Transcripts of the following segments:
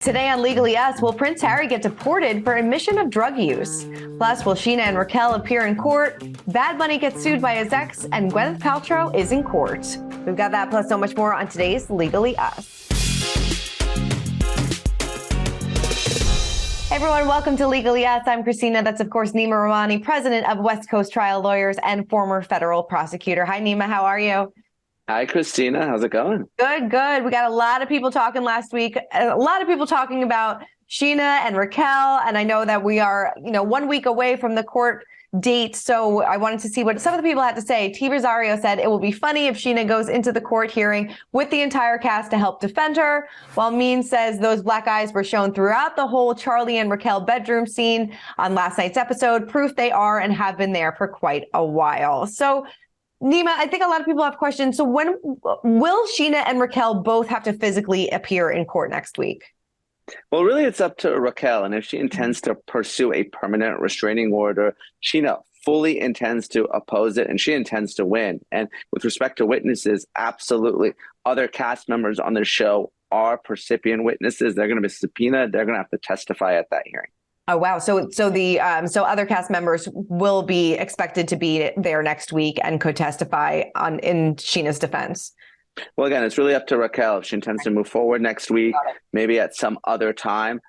Today on Legally Us, will Prince Harry get deported for admission of drug use? Plus, will Sheana and Raquel appear in court? Bad Bunny gets sued by his ex, and Gwyneth Paltrow is in court. We've got that plus so much more on today's Legally Us. Hey everyone, welcome to Legally Us. I'm Christina. That's, of course, Nima Rahmani, president of West Coast Trial Lawyers and former federal prosecutor. Hi, Nima. How are you? Hi, Christina. How's it going? Good, good. We got a lot of people talking last week, a lot of people talking about Sheana and Raquel. And I know that we are, 1 week away from the court date. So I wanted to see what some of the people had to say. T. Rosario said it will be funny if Sheana goes into the court hearing with the entire cast to help defend her. While Mean says those black eyes were shown throughout the whole Charlie and Raquel bedroom scene on last night's episode. Proof they are and have been there for quite a while. So Nima, I think a lot of people have questions. So when will Sheana and Raquel both have to physically appear in court next week? Well, really, it's up to Raquel. And if she intends to pursue a permanent restraining order, Sheana fully intends to oppose it, and she intends to win. And with respect to witnesses, absolutely. Other cast members on the show are percipient witnesses. They're going to be subpoenaed. They're going to have to testify at that hearing. Oh, wow. So other cast members will be expected to be there next week and could testify in Sheena's defense. Well, again, it's really up to Raquel if she intends to move forward next week, maybe at some other time.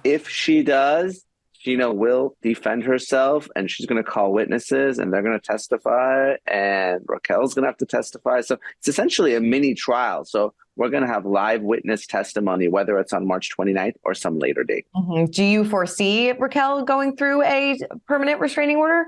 If she does, Sheana will defend herself, and she's going to call witnesses, and they're going to testify, and Raquel's going to have to testify. So it's essentially a mini trial. So we're going to have live witness testimony, whether it's on March 29th or some later date. Mm-hmm. Do you foresee Raquel going through a permanent restraining order?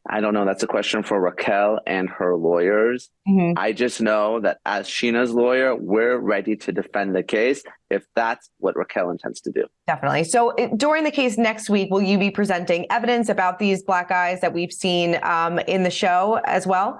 I don't know. That's a question for Raquel and her lawyers. Mm-hmm. I just know that as Sheena's lawyer, we're ready to defend the case if that's what Raquel intends to do. Definitely. So during the case next week, will you be presenting evidence about these black eyes that we've seen in the show as well?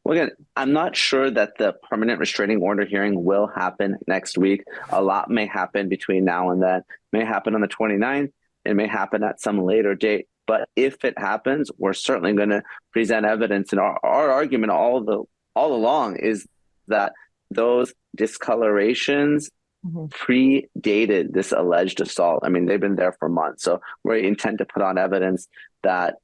Well, again, I'm not sure that the permanent restraining order hearing will happen next week. A lot may happen between now and then. It may happen on the 29th. It may happen at some later date. But if it happens, we're certainly going to present evidence. And our argument all along is that those discolorations predated this alleged assault. I mean, they've been there for months. So we intend to put on evidence that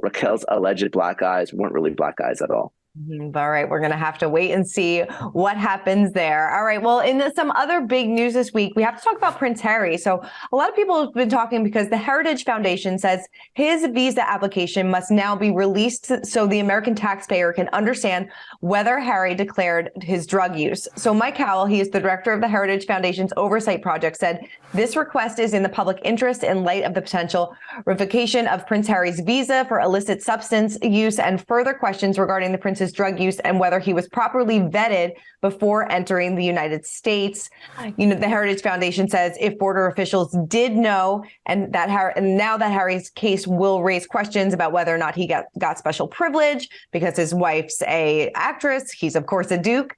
Raquel's alleged black eyes weren't really black eyes at all. All right. We're going to have to wait and see what happens there. All right. Well, in some other big news this week, we have to talk about Prince Harry. So a lot of people have been talking because the Heritage Foundation says his visa application must now be released so the American taxpayer can understand whether Harry declared his drug use. So Mike Howell, he is the director of the Heritage Foundation's Oversight Project, said this request is in the public interest in light of the potential revocation of Prince Harry's visa for illicit substance use and further questions regarding the prince's drug use and whether he was properly vetted before entering the United States. The Heritage Foundation says if border officials did know and now that Harry's case will raise questions about whether or not he got special privilege because his wife's a actress. He's, of course, a duke.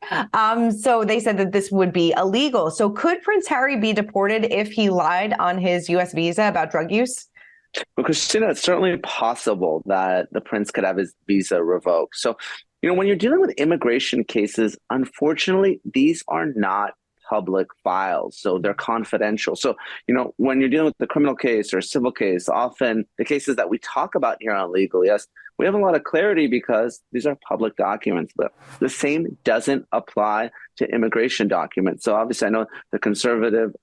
So they said that this would be illegal. So could Prince Harry be deported if he lied on his U.S. visa about drug use? Well, Christina, it's certainly possible that the prince could have his visa revoked. So, when you're dealing with immigration cases, unfortunately, these are not public files, so they're confidential. So, when you're dealing with the criminal case or a civil case, often the cases that we talk about here on Legal Yes, we have a lot of clarity because these are public documents. But the same doesn't apply to immigration documents. So obviously, I know the conservative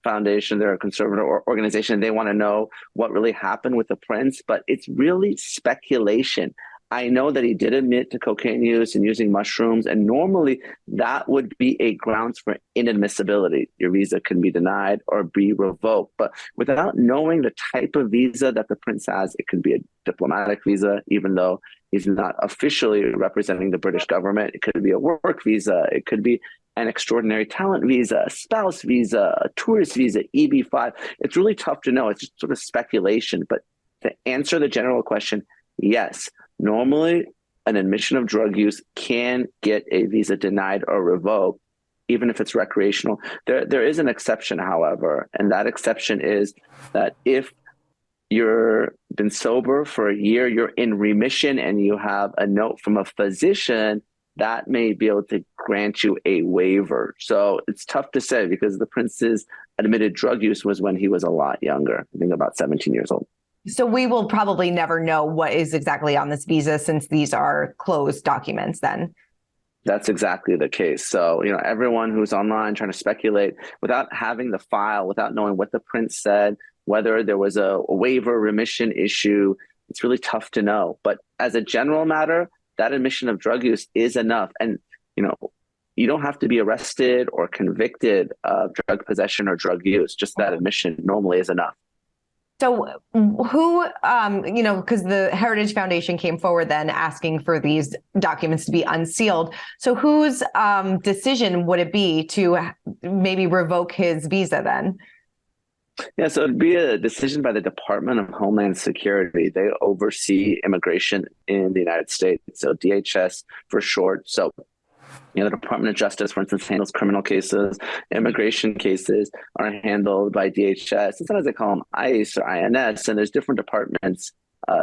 foundation, they're a conservative organization. They want to know what really happened with the prince, but it's really speculation. I know that he did admit to cocaine use and using mushrooms, and normally that would be a grounds for inadmissibility. Your visa can be denied or be revoked. But without knowing the type of visa that the prince has, it could be a diplomatic visa, even though he's not officially representing the British government. It could be a work visa. It could be an extraordinary talent visa, a spouse visa, a tourist visa, EB-5. It's really tough to know. It's just sort of speculation. But to answer the general question, yes. Normally, an admission of drug use can get a visa denied or revoked, even if it's recreational. There is an exception, however, and that exception is that if you've been sober for a year, you're in remission, and you have a note from a physician that may be able to grant you a waiver. So it's tough to say because the prince's admitted drug use was when he was a lot younger, I think about 17 years old. So we will probably never know what is exactly on this visa since these are closed documents then. That's exactly the case. So, everyone who's online trying to speculate without having the file, without knowing what the prince said, whether there was a waiver remission issue, it's really tough to know. But as a general matter, that admission of drug use is enough. And, you don't have to be arrested or convicted of drug possession or drug use. Just that admission normally is enough. So who, because the Heritage Foundation came forward then asking for these documents to be unsealed. So whose decision would it be to maybe revoke his visa then? Yeah, so it'd be a decision by the Department of Homeland Security. They oversee immigration in the United States. So DHS for short. So the Department of Justice, for instance, handles criminal cases. Immigration cases are handled by DHS. And sometimes they call them ICE or INS, and there's different departments,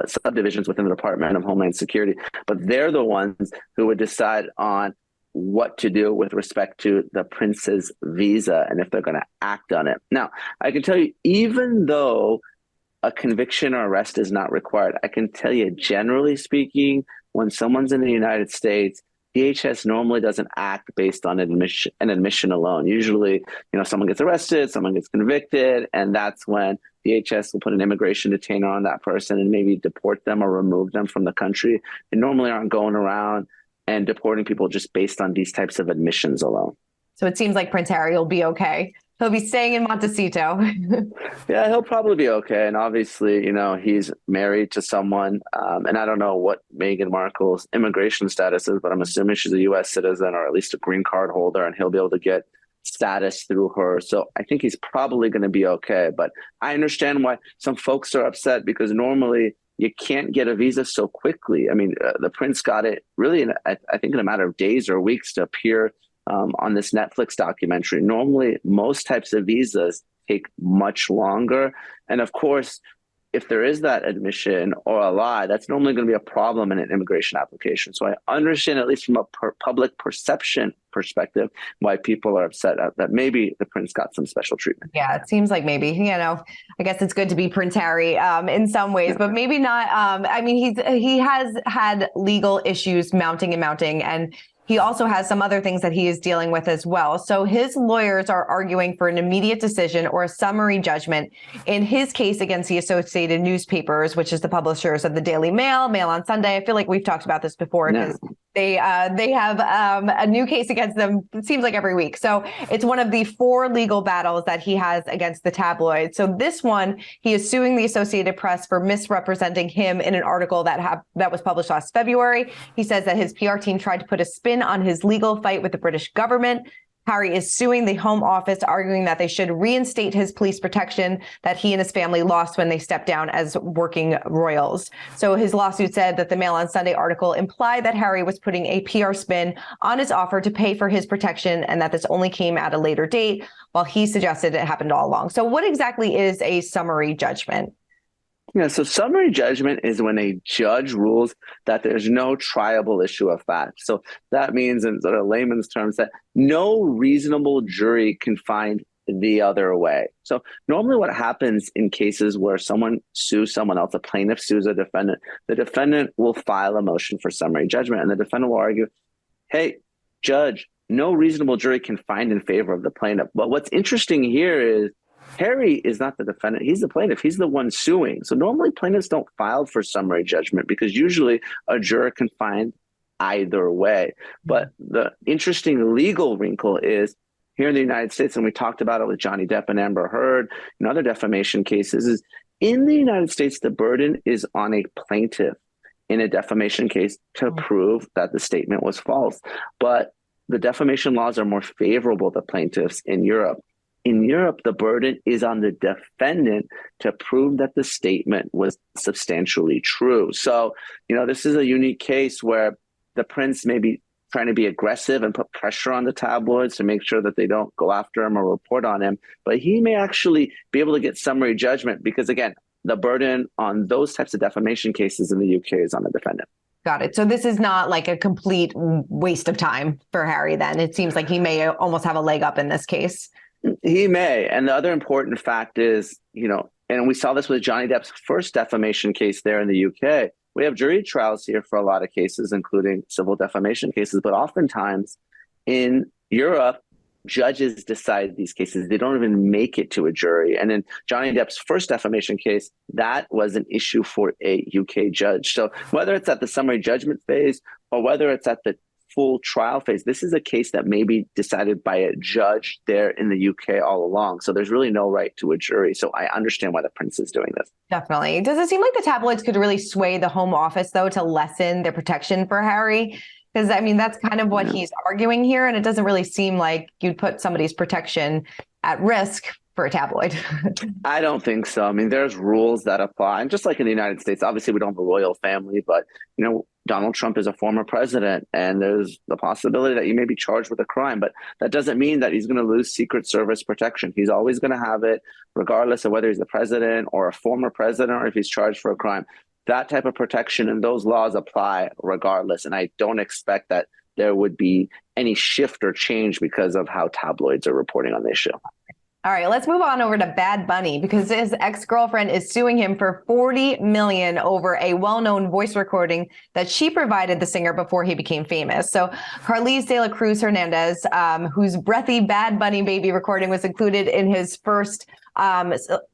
subdivisions within the Department of Homeland Security. But they're the ones who would decide on what to do with respect to the prince's visa and if they're going to act on it. Now, I can tell you, even though a conviction or arrest is not required, I can tell you, generally speaking, when someone's in the United States, DHS normally doesn't act based on admission alone. Usually, someone gets arrested, someone gets convicted, and that's when DHS will put an immigration detainer on that person and maybe deport them or remove them from the country. They normally aren't going around and deporting people just based on these types of admissions alone. So it seems like Prince Harry will be okay. He'll be staying in Montecito. Yeah, he'll probably be okay. And obviously, he's married to someone. And I don't know what Meghan Markle's immigration status is, but I'm assuming she's a U.S. citizen or at least a green card holder, and he'll be able to get status through her. So I think he's probably going to be okay. But I understand why some folks are upset because normally you can't get a visa so quickly. I mean, the prince got it really, I think, in a matter of days or weeks to appear on this Netflix documentary. Normally, most types of visas take much longer. And of course, if there is that admission or a lie, that's normally going to be a problem in an immigration application. So I understand, at least from a public perception perspective, why people are upset that maybe the prince got some special treatment. Yeah, it seems like maybe, I guess it's good to be Prince Harry in some ways, but maybe not. I mean, he has had legal issues mounting, and he also has some other things that he is dealing with as well. So his lawyers are arguing for an immediate decision or a summary judgment in his case against the Associated Newspapers, which is the publishers of the Daily Mail, Mail on Sunday. I feel like we've talked about this before because they have a new case against them, it seems like every week. So it's one of the 4 legal battles that he has against the tabloid. So this one, he is suing the Associated Press for misrepresenting him in an article that was published last February. He says that his PR team tried to put a spin on his legal fight with the British government. Harry is suing the Home Office, arguing that they should reinstate his police protection that he and his family lost when they stepped down as working royals. So his lawsuit said that the Mail on Sunday article implied that Harry was putting a PR spin on his offer to pay for his protection and that this only came at a later date, while he suggested it happened all along. So what exactly is a summary judgment? Yeah, so summary judgment is when a judge rules that there's no triable issue of fact. So that means, in sort of layman's terms, that no reasonable jury can find the other way. So normally what happens in cases where someone sues someone else, a plaintiff sues a defendant, the defendant will file a motion for summary judgment, and the defendant will argue, hey, judge, no reasonable jury can find in favor of the plaintiff. But what's interesting here is Harry is not the defendant. He's the plaintiff. He's the one suing. So normally plaintiffs don't file for summary judgment because usually a juror can find either way. But the interesting legal wrinkle is here in the United States, and we talked about it with Johnny Depp and Amber Heard and other defamation cases, is in the United States, the burden is on a plaintiff in a defamation case to prove that the statement was false. But the defamation laws are more favorable to plaintiffs in Europe. In Europe, the burden is on the defendant to prove that the statement was substantially true. So, this is a unique case where the prince may be trying to be aggressive and put pressure on the tabloids to make sure that they don't go after him or report on him. But he may actually be able to get summary judgment because, again, the burden on those types of defamation cases in the UK is on the defendant. Got it. So this is not like a complete waste of time for Harry then. It seems like he may almost have a leg up in this case. He may. And the other important fact is, and we saw this with Johnny Depp's first defamation case there in the UK. We have jury trials here for a lot of cases, including civil defamation cases. But oftentimes in Europe, judges decide these cases. They don't even make it to a jury. And in Johnny Depp's first defamation case, that was an issue for a UK judge. So whether it's at the summary judgment phase or whether it's at the full trial phase, this is a case that may be decided by a judge there in the UK all along. So there's really no right to a jury. So I understand why the prince is doing this. Definitely. Does it seem like the tabloids could really sway the Home Office, though, to lessen their protection for Harry? Because, I mean, that's kind of what he's arguing here. And it doesn't really seem like you'd put somebody's protection at risk for a tabloid. I don't think so. I mean, there's rules that apply. And just like in the United States, obviously we don't have a royal family, but, Donald Trump is a former president, and there's the possibility that you may be charged with a crime. But that doesn't mean that he's going to lose Secret Service protection. He's always going to have it, regardless of whether he's the president or a former president or if he's charged for a crime. That type of protection and those laws apply regardless. And I don't expect that there would be any shift or change because of how tabloids are reporting on the issue. All right, let's move on over to Bad Bunny because his ex-girlfriend is suing him for $40 million over a well-known voice recording that she provided the singer before he became famous. So Carliz de la Cruz Hernandez, whose breathy Bad Bunny baby recording was included in his first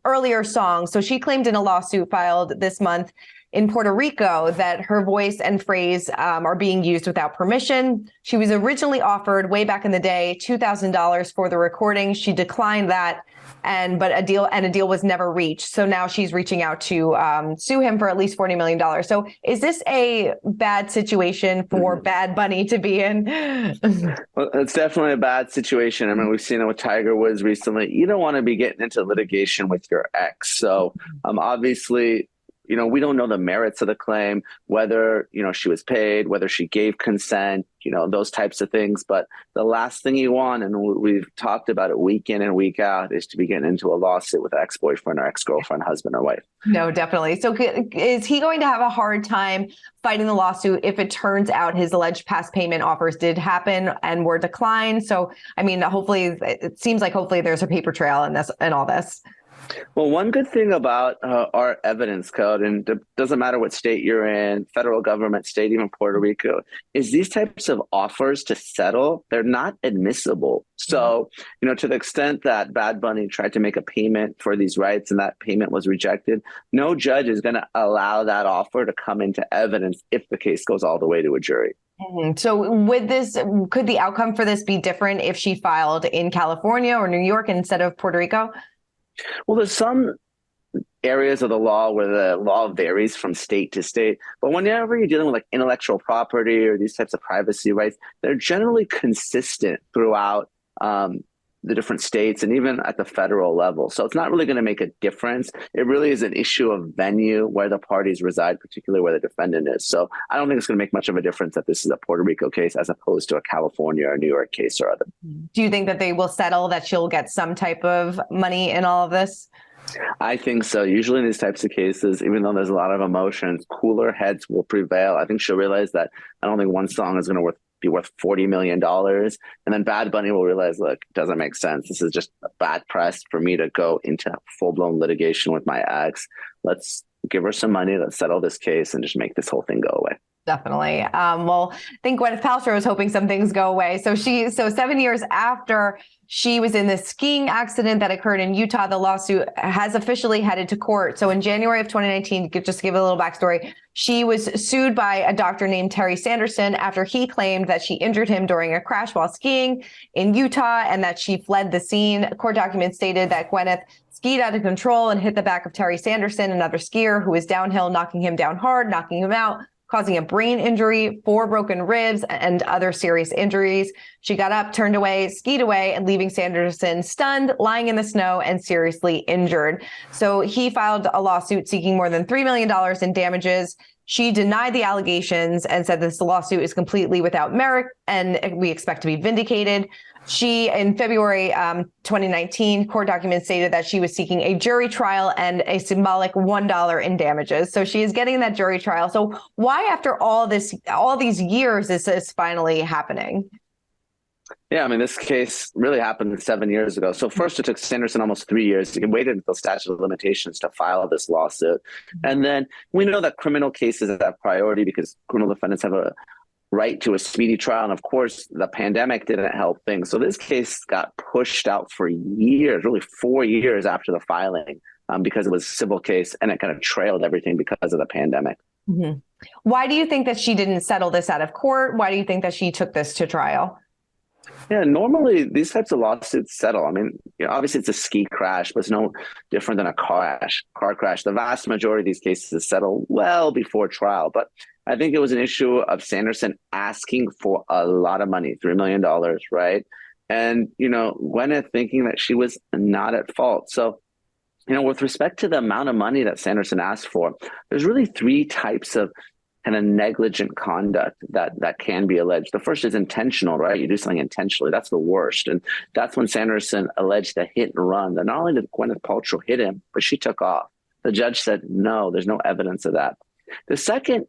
earlier song. So she claimed in a lawsuit filed this month in Puerto Rico that her voice and phrase are being used without permission. She was originally offered way back in the day $2,000 for the recording. She declined that, but a deal was never reached. So now she's reaching out to sue him for at least $40 million. So is this a bad situation for Bad Bunny to be in? Well, it's definitely a bad situation. I mean, we've seen it with Tiger Woods recently. You don't want to be getting into litigation with your ex. So obviously, we don't know the merits of the claim, whether, she was paid, whether she gave consent, those types of things. But the last thing you want, and we've talked about it week in and week out, is to be getting into a lawsuit with an ex-boyfriend or ex-girlfriend, husband or wife. No, definitely. So is he going to have a hard time fighting the lawsuit if it turns out his alleged past payment offers did happen and were declined? So, I mean, hopefully there's a paper trail in this and all this. Well, one good thing about our evidence code, and it doesn't matter what state you're in, federal government, state, even Puerto Rico, is these types of offers to settle, they're not admissible. So, to the extent that Bad Bunny tried to make a payment for these rights and that payment was rejected, no judge is going to allow that offer to come into evidence if the case goes all the way to a jury. So with this, could the outcome for this be different if she filed in California or New York instead of Puerto Rico? Well, there's some areas of the law where the law varies from state to state. But whenever you're dealing with like intellectual property or these types of privacy rights, they're generally consistent throughout the different states and even at the federal level. So it's not really going to make a difference. It really is an issue of venue, where the parties reside, particularly where the defendant is. So I don't think it's going to make much of a difference that this is a Puerto Rico case as opposed to a California or New York case or other. Do you think that they will settle, that she'll get some type of money in all of this? I think so. Usually in these types of cases, even though there's a lot of emotions, cooler heads will prevail. I think she'll realize that I don't think one song is going to be worth $40 million. And then Bad Bunny will realize, look, it doesn't make sense. This is just bad press for me to go into full-blown litigation with my ex. Let's give her some money. Let's settle this case and just make this whole thing go away. Definitely. Well, I think Gwyneth Paltrow is hoping some things go away. So 7 years after she was in the skiing accident that occurred in Utah, the lawsuit has officially headed to court. So in January of 2019, just to give a little backstory, she was sued by a doctor named Terry Sanderson after he claimed that she injured him during a crash while skiing in Utah and that she fled the scene. Court documents stated that Gwyneth skied out of control and hit the back of Terry Sanderson, another skier who was downhill, knocking him down hard, knocking him out, causing a brain injury, 4 broken ribs, and other serious injuries. She got up, turned away, skied away, and leaving Sanderson stunned, lying in the snow, and seriously injured. So he filed a lawsuit seeking more than $3 million in damages. She denied the allegations and said this lawsuit is completely without merit, and we expect to be vindicated. She, in February 2019, court documents stated that she was seeking a jury trial and a symbolic $1 in damages. So she is getting that jury trial. So why, after all these years, is this finally happening? Yeah, I mean, this case really happened 7 years ago. So first, it took Sanderson almost 3 years. He waited until statute of limitations to file this lawsuit. And then we know that criminal cases have priority because criminal defendants have a right to a speedy trial. And of course, the pandemic didn't help things. So this case got pushed out for years, really 4 years after the filing, because it was a civil case and it kind of trailed everything because of the pandemic. Mm-hmm. Why do you think that she didn't settle this out of court? Why do you think that she took this to trial? Yeah, normally these types of lawsuits settle. I mean, obviously it's a ski crash, but it's no different than a car crash. The vast majority of these cases settle well before trial. But I think it was an issue of Sanderson asking for a lot of money, $3 million, right? And, Gwyneth thinking that she was not at fault. So, with respect to the amount of money that Sanderson asked for, there's really three types of kind of negligent conduct that can be alleged. The first is intentional, right? You do something intentionally. That's the worst. And that's when Sanderson alleged a hit and run. That not only did Gwyneth Paltrow hit him, but she took off. The judge said, no, there's no evidence of that. The second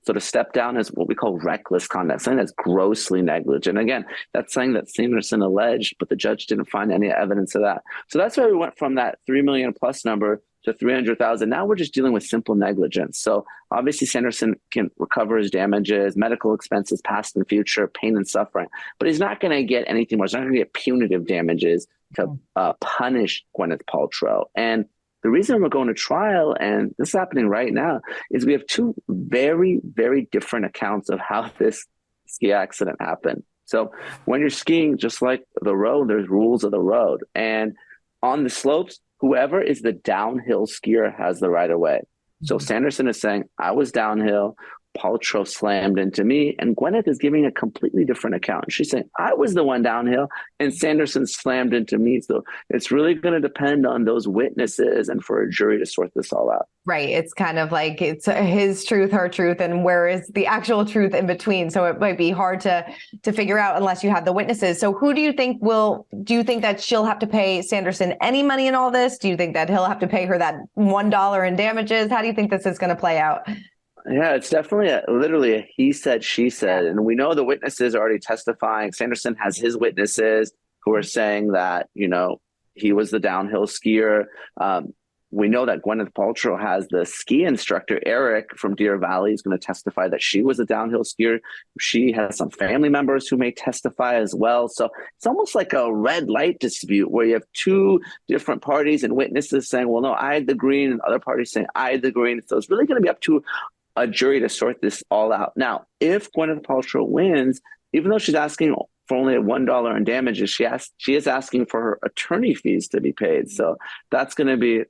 sort of step down is what we call reckless conduct, something that's grossly negligent. Again, that's something that Sanderson alleged, but the judge didn't find any evidence of that. So that's why we went from that 3 million plus number to 300,000. Now we're just dealing with simple negligence. So obviously Sanderson can recover his damages, medical expenses, past and future, pain and suffering, but he's not going to get anything more. He's not going to get punitive damages to punish Gwyneth Paltrow. And the reason we're going to trial, and this is happening right now, is we have two very, very different accounts of how this ski accident happened. So when you're skiing, just like the road, there's rules of the road. And on the slopes, whoever is the downhill skier has the right of way. So Sanderson is saying, I was downhill, Paltrow slammed into me, and Gwyneth is giving a completely different account. She's saying, I was the one downhill, and Sanderson slammed into me. So it's really going to depend on those witnesses and for a jury to sort this all out. Right. It's kind of like it's his truth, her truth, and where is the actual truth in between. So it might be hard to figure out unless you have the witnesses. So who do you think that she'll have to pay Sanderson any money in all this? Do you think that he'll have to pay her that $1 in damages? How do you think this is going to play out? Yeah, it's definitely literally a he said, she said. And we know the witnesses are already testifying. Sanderson has his witnesses who are saying that, he was the downhill skier. We know that Gwyneth Paltrow has the ski instructor, Eric from Deer Valley, is going to testify that she was a downhill skier. She has some family members who may testify as well. So it's almost like a red light dispute where you have two different parties and witnesses saying, well, no, I had the green, and other parties saying I had the green. So it's really going to be up to a jury to sort this all out. Now, if Gwyneth Paltrow wins, even though she's asking for only $1 in damages, she is asking for her attorney fees to be paid. So that's going to be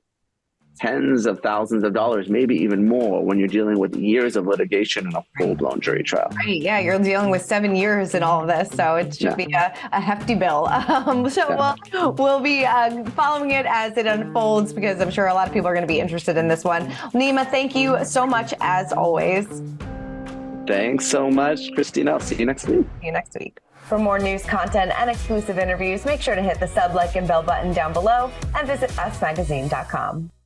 tens of thousands of dollars, maybe even more, when you're dealing with years of litigation and a full-blown jury trial. Right. Yeah, you're dealing with 7 years in all of this, so it should be a hefty bill. We'll be following it as it unfolds, because I'm sure a lot of people are going to be interested in this one. Nima, thank you so much as always. Thanks so much, Christina. I'll see you next week. See you next week. For more news, content, and exclusive interviews, make sure to hit the sub, like, and bell button down below, and visit usmagazine.com.